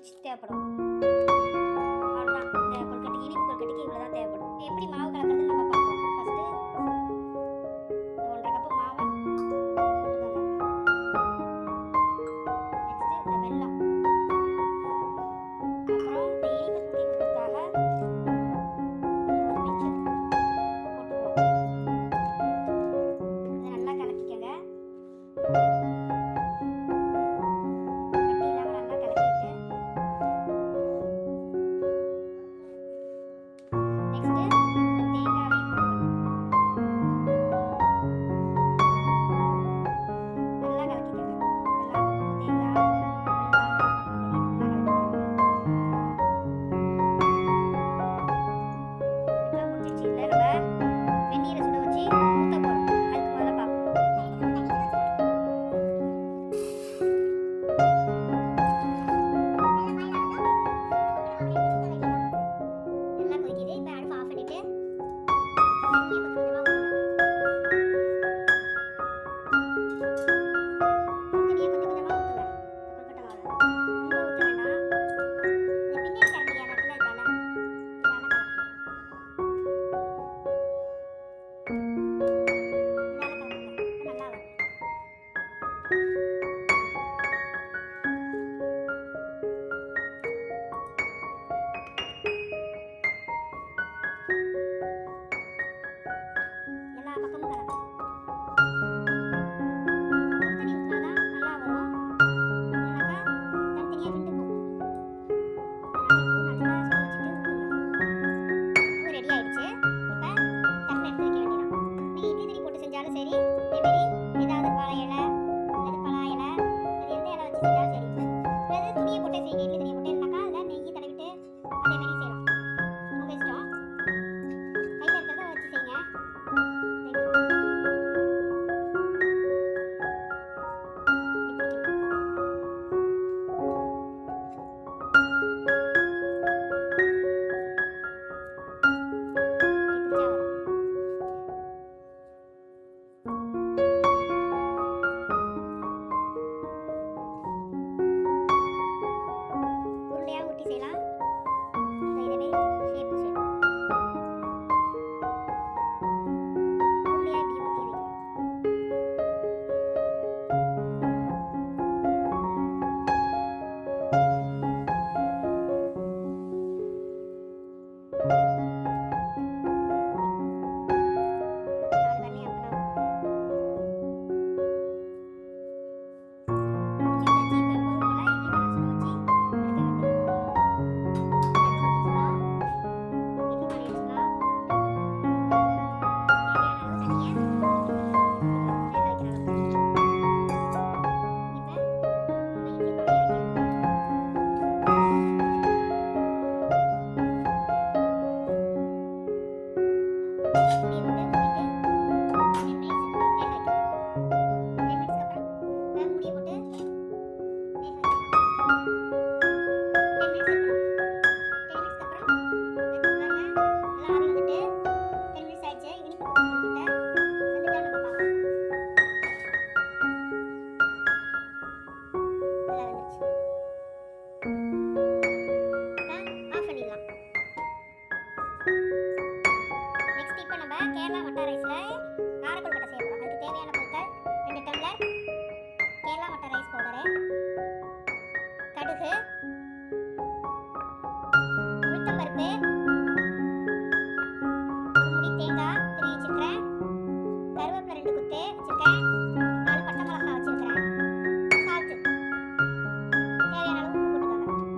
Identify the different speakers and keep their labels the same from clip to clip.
Speaker 1: Sweets தேவைப்படும். அவ்வளோதான். இந்த கொழுக்கட்டை இனிப்பு கொழுக்கட்டைக்கு இவ்வளோ தான் தேவைப்படும். எப்படி மாவு கலக்கிறதுன்னு நம்ம பார்ப்போம். ஃபஸ்ட்டு 1.5 கப்பு மாவை போட்டுக்கோங்க. நெக்ஸ்ட்டு இந்த வெல்லம், அப்புறம் இந்த இனிப்பு தூக்கி கொடுக்கறதுக்காக ஒரு பிஞ்சு போட்டுக்குவோம். இதை நல்லா கலக்கிக்கோங்க. கேரளா மட்டரைஸில் காரக்கொழுக்கட்டை செய்ய போகிறோம். அதுக்கு தேவையான பொருட்கள் 2 டம்ளர் கேரளா மட்டரைஸ் பவுடரு, கடுகு, உளுத்தம்பருப்பு, ஒரு முடி தேங்காய் திருவி வச்சுருக்கிறேன், கருவேப்பிலை 2 குத்து வச்சுருக்கேன், 4 பட்டை மிளகாய் வச்சுருக்கிறேன், சால்ட்டு தேவையான அளவு உப்பு போட்டுக்கோங்க.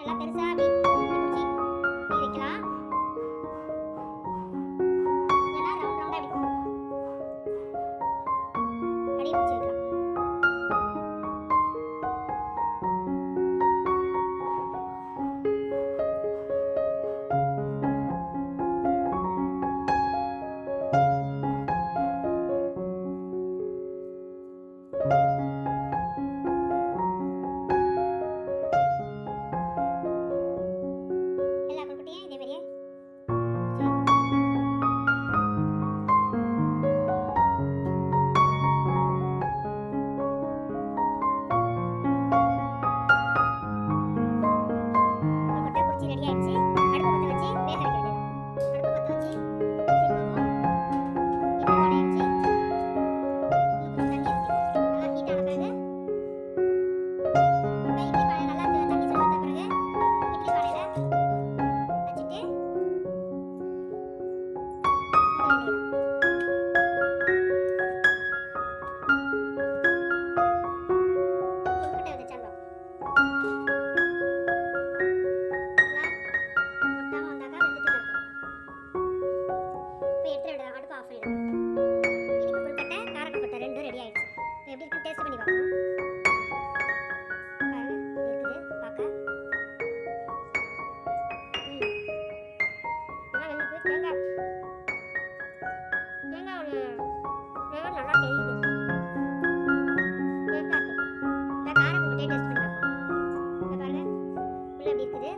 Speaker 1: நல்லா பெருசா அப்படி பிடிச்சி இப்படி வைக்கலாம். இல்லைன்னா ரவுண்ட் ரவுண்டா இப்படி அப்படியே பிடிச்சி வைக்கலாம். எல்லா கொழுக்கட்டையும் இதே மாதிரியே கொழுக்கட்டை பிடிச்சி ரெடி ஆயிடுச்சு. அடுப்பு பற்ற வச்சு வேக வைக்க வேண்டியது. அடுப்பு பற்ற வச்சு சீரகம் இட்லி பானையை வச்சு கொஞ்சம் தண்ணி ஊற்றி நல்லா ஹீட் ஆன பிறகு இந்த இட்லி பானை நல்லா தண்ணி சுட வந்த பிறகு இட்லி பானையில வச்சுட்டு மூட வேண்டியது. கொழுக்கட்டை வச்சாலும் ஒட்டாம வந்தாக்கா வெந்துட்டு இருக்கும். இப்போ எடுத்து விடலாம். அடுப்பு ஆஃப் பண்ணிடலாம். இனிப்பு கொழுக்கட்டை கார கொழுக்கட்டை ரெண்டும் ரெடி ஆயிடுச்சு. இப்போ எப்படி இருக்குன்னு டேஸ்ட் பண்ணி பார்க்கணும். பாருங்க இருக்குது பார்க்க. நல்லா வெந்துருக்கு. தேங்காய் ஃப்ளேவர் நல்லா தெரியுது. டேஸ்ட்டாக இருக்குது. இப்போ கார கொழுக்கட்டையை டேஸ்ட் பண்ணி பார்ப்போம். இதை பாருங்க உள்ள எப்படி இருக்குது.